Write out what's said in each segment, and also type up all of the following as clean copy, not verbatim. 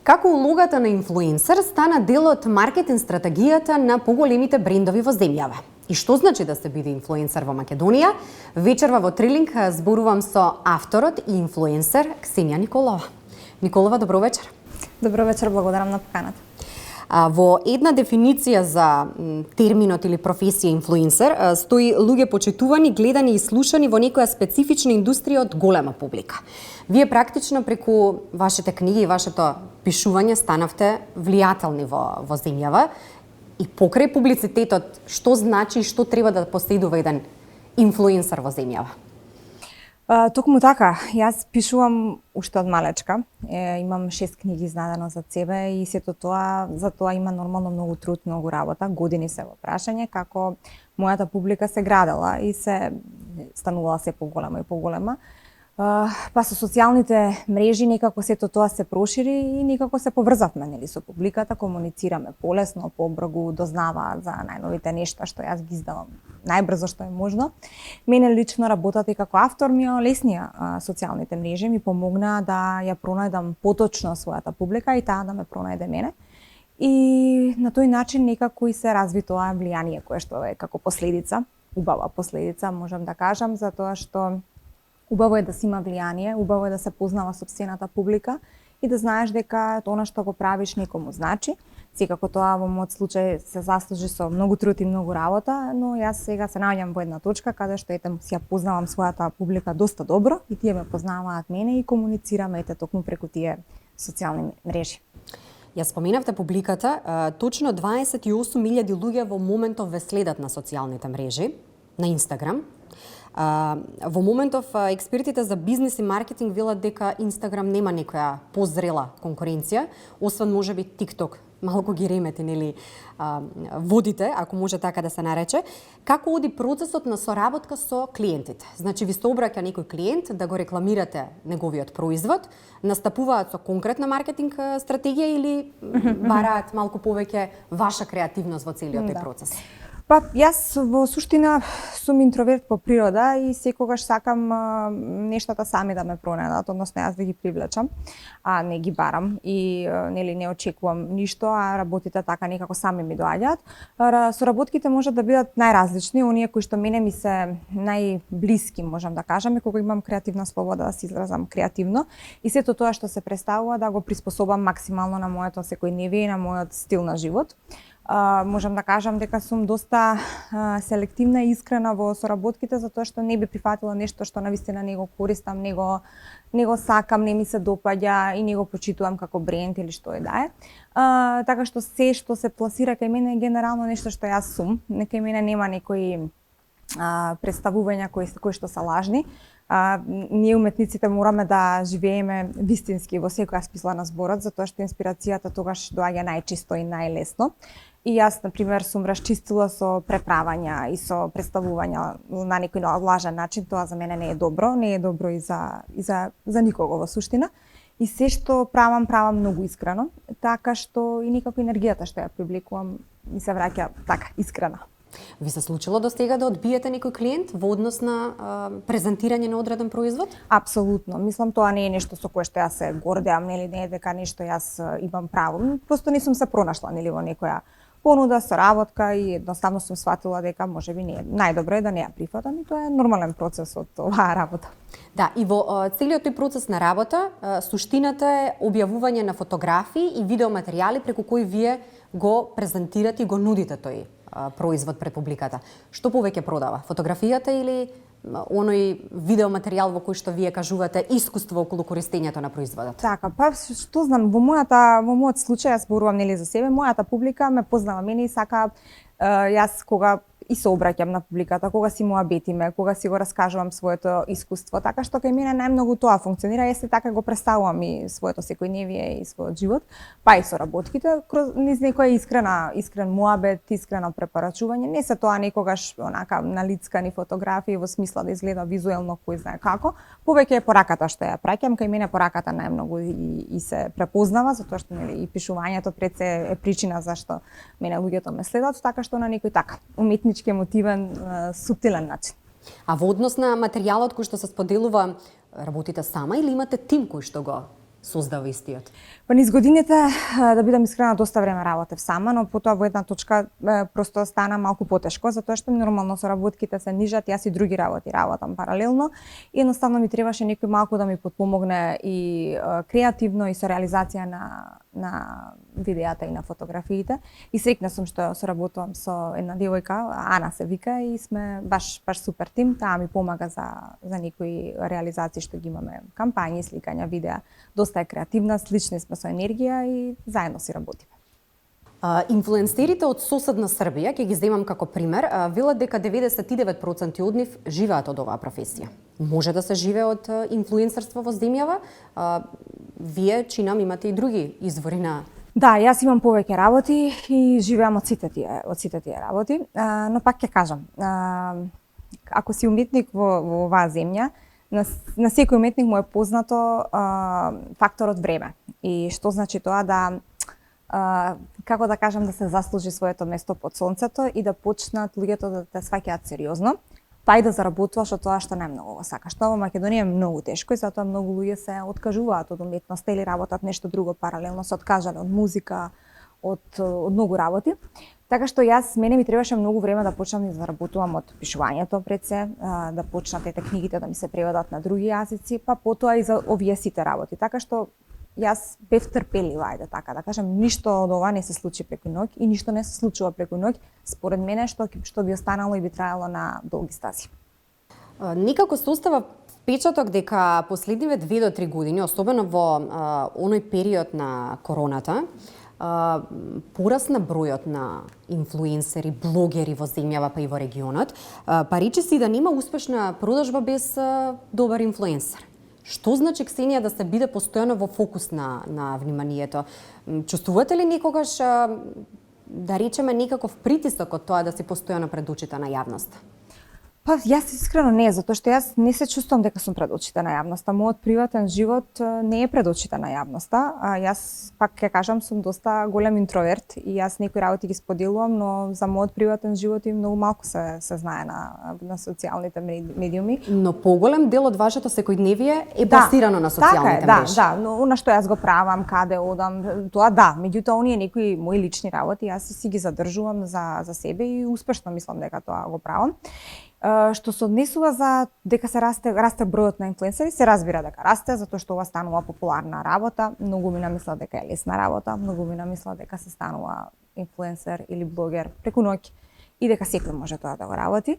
Како улогата на инфлуенсер стана дел од маркетинг стратегијата на поголемите брендови во земјава? И што значи да се биде инфлуенсер во Македонија? Вечерва во Трилинг зборувам со авторот и инфлуенсер Ксенија Николова. Николова, добро вечер. Добро вечер, благодарам на поканата. Во една дефиниција за терминот или професија инфлуенсер стои луѓе почитувани, гледани и слушани во некоја специфична индустрија од голема публика. Вие практично преку вашите книги и вашето пишување станавте влијателни во земјава и покрај публицитетот, што значи и што треба да поседува еден инфлуенсер во земјава? Токму така, јас пишувам уште од малечка. Имам 6 книги издадено за себе и сето тоа, за тоа има нормално многу труд, многу работа, години се во прашање како мојата публика се градела и се станувала се поголема и поголема. Па со социјалните мрежи некако сето тоа се прошири и некако се поврзавме со публиката, комуницираме полесно, побрзо, дознаваат за најновите нешта што јас ги издавам најбрзо што е можно. Мене лично работата и како автор ми олеснија социјалните мрежи, ми помогна да ја пронајдам поточно својата публика и таа да ме пронајде мене. И на тој начин некако и се разви тоа влијание кое што е како последица, убава последица можам да кажам, затоа што убаво е да си има влијание, убаво е да се познава сопствената публика и да знаеш дека тоа што го правиш некому значи. Секако тоа во мојот случај се заслужи со многу труд и многу работа, но јас сега се наоѓам во една точка каде што си ја познавам својата публика доста добро и тие ме познаваат мене и комуницираме токму преку тие социјални мрежи. Ја споменавте публиката, точно 28.000 луѓе во моментов ве следат на социјалните мрежи, на Инстаграм. Во моментов експертите за бизнис и маркетинг велат дека Инстаграм нема некоја позрела конкуренција, освен можеби TikTok. Малку ги ремети, нели, водите, ако може така да се нарече. Како оди процесот на соработка со клиентите? Значи, ви се обраќа некој клиент да го рекламирате неговиот производ, настапуваат со конкретна маркетинг стратегија или бараат малку повеќе ваша креативност во целиот тој процес? Па, јас во суштина сум интроверт по природа и секогаш сакам нештата сами да ме пронајдат, односно јас да ги привлечам, а не ги барам и нели не очекувам ништо, а работите така некако сами ми доаѓаат. Соработките можат да бидат најразлични, оние кои што мене ми се најблиски, можам да кажам, и кога имам креативна слобода да се изразам креативно и сето тоа што се представува да го приспособам максимално на моето секојдневие и на мојот стил на живот. Можам да кажам дека сум доста селективна и искрена во соработките, затоа што не би прифатила нешто што навистина не го користам, не го сакам, не ми се допаѓа и не го почитувам како бренд или што е да е. Така што се што се пласира кај мене е генерално нешто што јас сум. Кај мене нема некои представувања кои што се лажни. Ние уметниците мораме да живееме вистински во секоја смисла на зборот, затоа што инспирацијата тогаш доаѓа најчисто и најлесно. И јас, например, сум расчистила со преправања и со представувања на некој лажен начин, тоа за мене не е добро и за никого во суштина. И се што правам многу искрено, така што и некако енергијата што ја привлекувам ми се враќа така искрена. Ви се случило до сега да одбиете некој клиент во однос на презентирање на одреден производ? Апсолутно. Мислам, тоа не е нешто со кое што јас се гордеам, нели, не е дека нешто јас имам право. Просто не сум се пронашла, нели, во некоја понуда, соработка и едноставно сум сватила дека можеби не е најдобро е да не ја прифатам и тоа е нормален процес од оваа работа. Да, и во целиот тој процес на работа, суштината е објавување на фотографии и видеоматеријали преку кои вие го презентирате и го нудите тој производ пред публиката. Што повеќе продава? Фотографијата или оној видеоматеријал во кој што вие кажувате искуство околу користењето на производот? Така, па што знам, во мојот случај, јас зборувам нели за себе, мојата публика ме познава мене и сака јас кога и се обраќам на публиката, кога си муабетиме, кога си го раскажувам своето искуство, така што кај мене најмногу тоа функционира, јас така го представувам и своето секојдневие и својот живот, па и соработките низ некоја искрен муабет, искрено препорачување, не се тоа некогаш онака налицкани фотографии во смисла да изгледа визуелно кој знае како, повеќе е пораката што ја праќам, кај мене пораката најмногу и се препознава, затоа што нели и пишувањето пред се е причина зашто мене луѓето ме следат, така што на некој така уметнички емотивен, суптилен начин. А во однос на материјалот кој што се споделува, работите сама или имате тим кој што го создава истиот? Па низ годините, да бидам искрена, доста време работев сама, но потоа во една точка просто стана малку потешко, затоа што нормално со работките се нижат, јас и други работи работам паралелно и едноставно ми требаше некој малку да ми подпомогне и креативно и со реализација на видеата и на фотографиите. И среќна сум што соработувам со една девојка, Ана се вика, и сме баш супер тим. Таа ми помага за некои реализации што ги имаме, кампањи, сликања, видеа. Доста е креативна, слични сме со енергија и заедно си работиме. Инфлуенсерите од соседна Србија, ќе ги земам како пример, велат дека 99% од нив живеат од оваа професија. Може да се живее од инфлуенсерство во земјава? Вие, чинам, имате и други извори на... Да, јас имам повеќе работи и живеам од сите тие работи, но пак ќе кажам, ако си уметник во оваа земја, на секој уметник му е познато факторот време. И што значи тоа да како да кажам, да се заслужи своето место под сонцето и да почнат луѓето да те сваќаат сериозно, па и да заработуваш од тоа што најмногу го сакаш. Тоа во Македонија е многу тешко и затоа многу луѓе се откажуваат од уметноста или работат нешто друго паралелно, се откажале од музика, од многу работи. Така што мене ми требаше многу време да почнам да заработувам од пишувањето пред се, да почнат ете книгите да ми се преведат на други јазици, па потоа и за овие сите работи. Така што јас бев трпелива, ајде така да кажам, ништо од ова не се случи преку ноќ и ништо не се случува преку ноќ, според мене што би останало и би траело на долги стази. Некако се остава впечаток дека последниве 2 до 3 години, особено во оној период на короната, порасна бројот на инфлуенсери, блогери во земјава па и во регионот, па речи си да нема успешна продажба без добар инфлуенсер. Што значи, Ксенија, да се биде постојано во фокус на вниманието? Чувствувате ли некогаш, да речеме, некаков притисок од тоа да си постојано пред очите на јавноста? Па јас искрено не, затоа што јас не се чувствувам дека сум пред очите на јавноста. Мојот приватен живот не е пред очите на јавноста. Јас пак ќе кажам сум доста голем интроверт и јас некои работи ги споделувам, но за мојот приватен живот и многу малку се знае на социјалните медиуми. Но поголем дел од вашето секојдневие е базирано на социјалните мрежи. Да, но она што јас го правам, каде одам, тоа да, меѓутоа оние некои мои лични работи јас си ги задржувам за себе и успешно мислам дека тоа го правам. Што се однесува за дека се расте бројот на инфлуенсери, се разбира дека расте, затоа што ова станува популарна работа. Многу ми намисла дека е лесна работа, многу ми намисла дека се станува инфлуенсер или блогер преку ноќ и дека секој може тоа да го работи.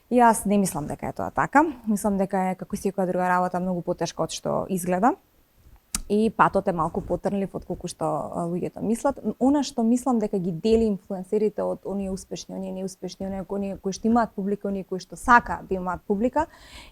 Јас не мислам дека е тоа така. Мислам дека е како секоја друга работа многу потешко од што изгледа. И патот е малку потрнлив од колку што луѓето мислат. Она што мислам дека ги дели инфлуенсерите од оние успешни, оние неуспешни, оние кои што имаат публика, оние кои што сакаат да имаат публика,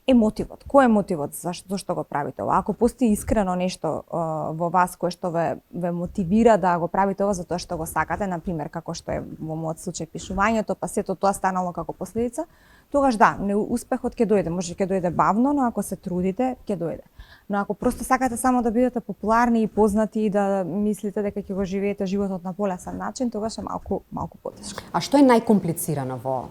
е мотивот. Кој е мотивот зашто го правите ова? Ако постои искрено нешто во вас кое што ве мотивира да го правите ова затоа што го сакате, на пример како што е во мојот случај пишувањето, па сето тоа станало како последица, тогаш да, неуспехот ќе дојде, може ќе дојде бавно, но ако се трудите, ќе дојде. Но ако просто сакате само да бидете популарни и познати и да мислите дека ќе го живеете животот на полесен начин, тогаш е малку потешко. А што е најкомплицирано во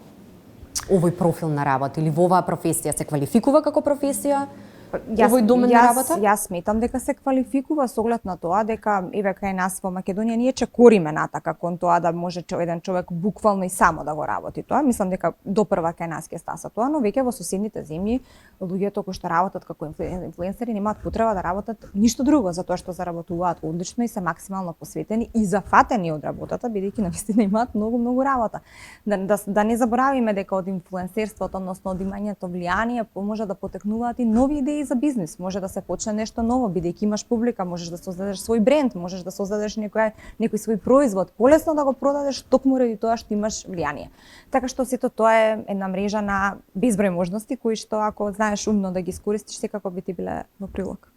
овој профил на работа или во оваа професија? Се квалификува како професија? Овој домен на работа? Јас сметам дека се квалификува со оглед на тоа дека еве кај нас во Македонија ние чекориме натака кон тоа да може еден човек буквално и само да го работи тоа. Мислам дека допрва кај нас ќе стаса тоа, но веќе во соседните земји луѓето кои што работат како инфлуенсери немаат потреба да работат ништо друго, затоа што заработуваат одлично и се максимално посветени и зафатени од работата, бидејќи навистина имаат многу работа. Да не заборавиме дека од инфлуенсерството, односно од имањето влијание, може да потекнуваат и нови идеи за бизнис, може да се почне нешто ново, бидејќи имаш публика, можеш да создадеш свој бренд, можеш да создадеш некој свој производ, полесно да го продадеш токму ради тоа што имаш влијание. Така што сето тоа е една мрежа на безброј можности кои што ако знаеш умно да ги искористиш, секако би ти биле во прилог.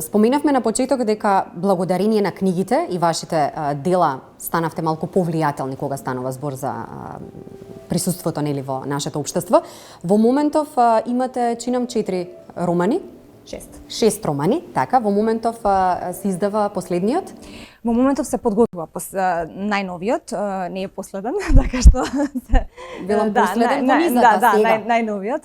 Споменавме на почеток дека благодарение на книгите и вашите дела станавте малку повлијателни кога станува збор за присуството нели во нашето општество. Во моментов имате, чинам, 4 романи. 6 романи, така. Во моментов се издава последниот? Во моментов се подготвува најновиот, не е последен, така што се Билам последен во низата сега. Најновиот.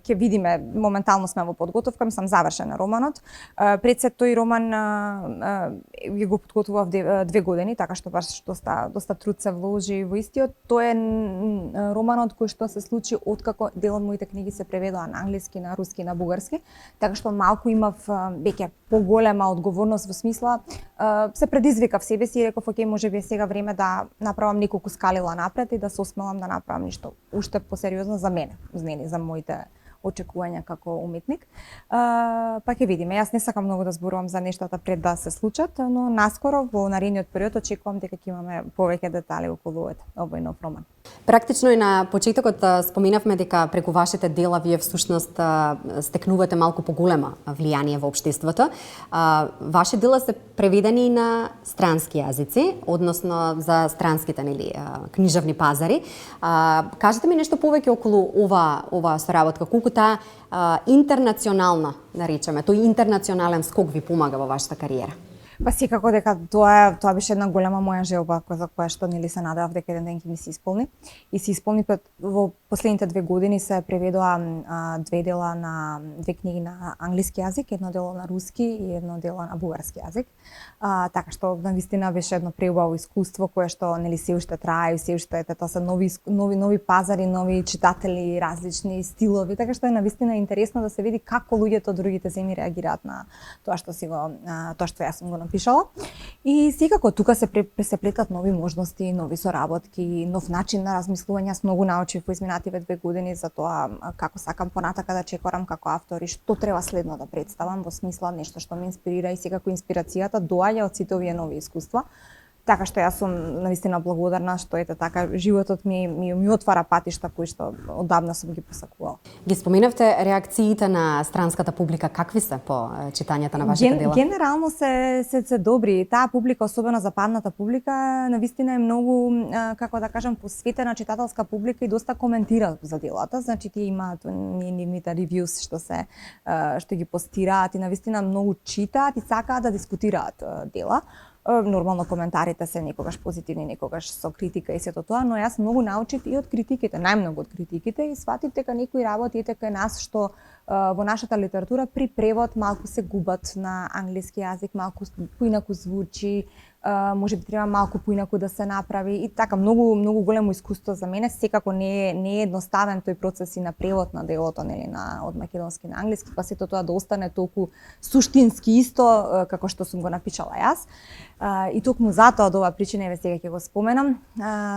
Ќе видиме, моментално сме во подготовка, мислам завршен романот. Пред се тој роман ја го подготвував 2 години, така што баш доста труд се вложи во истиот. Тој е романот кој што се случи откако дел од моите книги се преведоа на англиски, на руски, на бугарски, така што малку имав веќе поголема одговорност во смисла се предизвикав себе си и реков окей, можеби е сега време да направам неколку скалила напред и да се осмелам да направам нешто уште посериозно за мене, за моите очекувања како уметник. Па ќе видиме. Јас не сакам многу да зборувам за нештата пред да се случат, но наскоро во наредниот период очекувам дека ќе имаме повеќе детали околу овој нов роман. Практично и на почетокот споменавме дека преку вашите дела вие всушност стекнувате малку поголема влијание во општеството. Ваши дела се преведени и на странски јазици, односно за странските книжевни пазари. Кажете ми нешто повеќе околу ова соработка, колку таа интернационална, наречеме, тој интернационален скок ви помага во вашата кариера? Па секако дека тоа беше една голема моја желба за која што се надевав дека еден ден ќе ми се исполни. И се исполни во последните 2 години се преведоа 2 книги на англиски јазик, едно дело на руски и едно дело на бугарски јазик. Така што навистина беше едно преубаво искуство кое што се уште трае, се уште тоа се нови пазари, нови читатели, различни стилови, така што е навистина интересно да се види како луѓето од другите земји реагираат на тоа што јас сум го напишала. И секако тука се плетат нови можности, нови соработки, нов начин на размислување. Јас многу научив во изминативе 2 години за тоа како сакам понатака да чекорам како автор и што треба следно да представам во смисла нешто што ме инспирира и секако инспирацијата доаѓа од сите овие нови искуства. Така што јас сум навистина благодарна што така животот ми отвара патишта кои што оддавна сум ги посакувала. Ги споменавте реакциите на странската публика, какви се по читањата на вашите дела? Генерално се добри. Таа публика, особено западната публика, навистина е многу, како да кажам, посветена читателска публика и доста коментира за делата. Значи тие имаат нивните ревјус што ги постираат и навистина многу читаат и сакаат да дискутираат дела. Нормално коментарите се некогаш позитивни, некогаш со критика и сето тоа, но јас многу научив и од критиките, најмногу од критиките и сватив дека некои работи кај нас што во нашата литература при превод малку се губат на англиски јазик, малку поинаку звучи, можеби треба малку поинаку да се направи и така многу големо искуство за мене. Секако не е едноставен тој процес и на превод на делото од македонски на англиски, па сето тоа да остане толку суштински исто како што сум го напишала јас. И токму затоа од оваа причина еве сега ќе го споменам.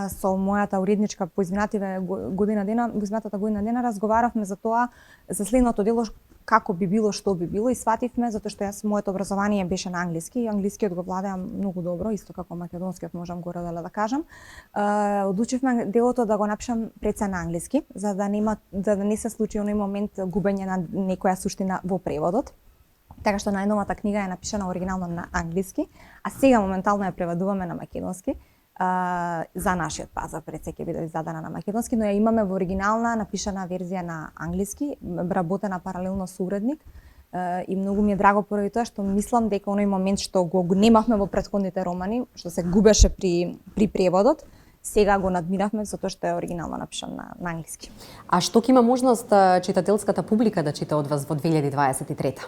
Со мојата уредничка по изминатата година дена разговаравме за тоа, за следното дело како би било, што би било и свативме затоа што јас моето образование беше на англиски и англискиот го владеам многу добро, исто како македонскиот можам горе-долу да кажам. Одлучивме делото да го напишам пред се на англиски, за да не се случи оној момент губење на некоја суштина во преводот. Така што најновата книга е напишана оригинално на англиски, а сега моментално ја преведуваме на македонски за нашиот пазар. Пред се ќе биде издадена на македонски, но ја имаме во оригинална напишана верзија на англиски, работена паралелно со уредник. И многу ми е драго поради тоа што мислам дека оној момент што го немавме во претходните романи, што се губеше при преводот, сега го надмиравме затоа што е оригинално напишан на англиски. А што ќе има можност читателската публика да чита од вас во 2023?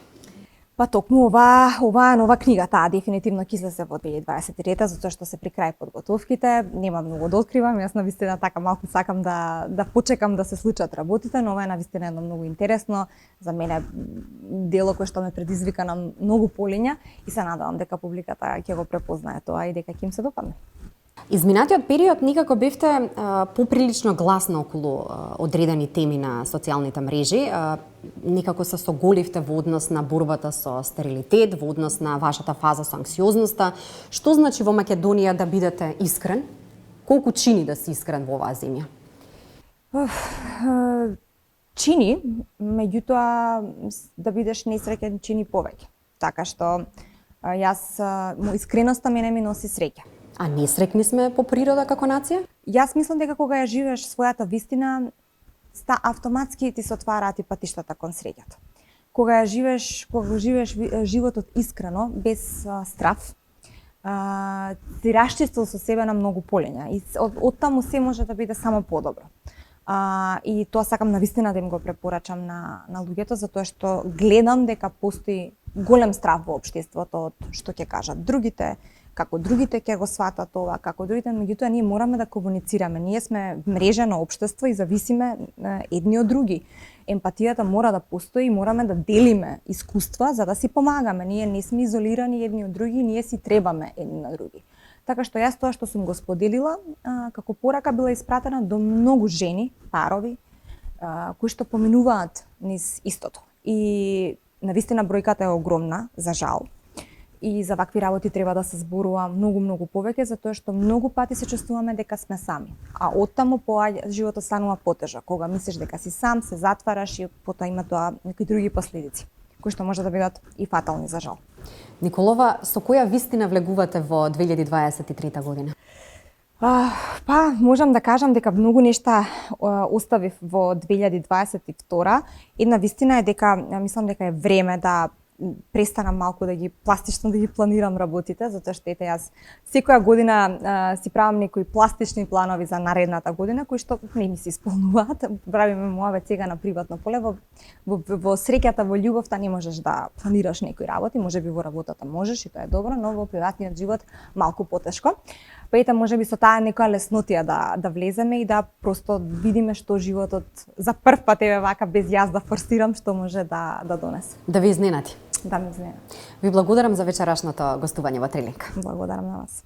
Па токму оваа нова книга, таа дефинитивно ќе излезе во 2023 затоа што се при крај подготовките, нема многу да откривам, јас навистина така малку сакам да почекам да се случат работите, но ова е навистина едно многу интересно за мене дело кое што ме предизвика на многу полиња и се надевам дека публиката ќе го препознае тоа и дека ќе им се допадне. Изминатиот период никако бевте поприлично гласна околу одредени теми на социјалните мрежи. Некако се соголивте во однос на борбата со стерилитет, во однос на вашата фаза со анксиозноста. Што значи во Македонија да бидете искрен? Колку чини да си искрен во оваа земја? Чини, меѓутоа да бидеш несреќен чини повеќе. Така што искреноста мене ми носи среќа. А несрекни сме по природа како нација? Јас мислам дека кога ја живееш својата вистина, автоматски ти се отвараат и патиштата кон среќата. Кога живееш животот искрено, без страв, си расчистил со себе на многу полења и од таму се може да биде само подобро. И тоа сакам навистина да им го препорачам на луѓето, затоа што гледам дека постои голем страх во општеството од што ќе кажат другите, како другите ќе го сватат ова, како другите, меѓутоа ние мораме да комуницираме. Ние сме мрежено општество и зависиме едни од други. Емпатијата мора да постои, мораме да делиме искуства за да си помагаме. Ние не сме изолирани едни од други, ние си требаме едни на други. Така што јас тоа што сум го споделила, како порака била испратена до многу жени, парови, кои што поминуваат низ истото. И навистина бројката е огромна, за жал. И за вакви работи треба да се зборува многу повеќе, затоа што многу пати се чувствуваме дека сме сами. А оттаму животот станува потежок. Кога мислиш дека си сам, се затвараш и потоа има тоа некои други последици, кои што може да бидат и фатални, за жал. Николова, со која вистина влегувате во 2023 година? Можам да кажам дека многу нешта оставив во 2022. Една вистина е дека мислам дека е време да престанам малку да ги пластично да ги планирам работите, затоа што ете јас секоја година си правам некои пластични планови за наредната година кои што не ми се исполнуваат. Правиме муавет сега на приватно поле, во среќата, во љубовта не можеш да планираш некои работи, можеби во работата можеш и тоа е добро, но во приватниот живот малку потешко. Па ете можеби со таа некоја леснотија да влеземе и да просто видиме што животот за прв пат вака без јас да форсирам што може да донесе. Да ви изненади. Да ме изненади. Ви благодарам за вечерашното гостување во Трилинг. Благодарам на вас.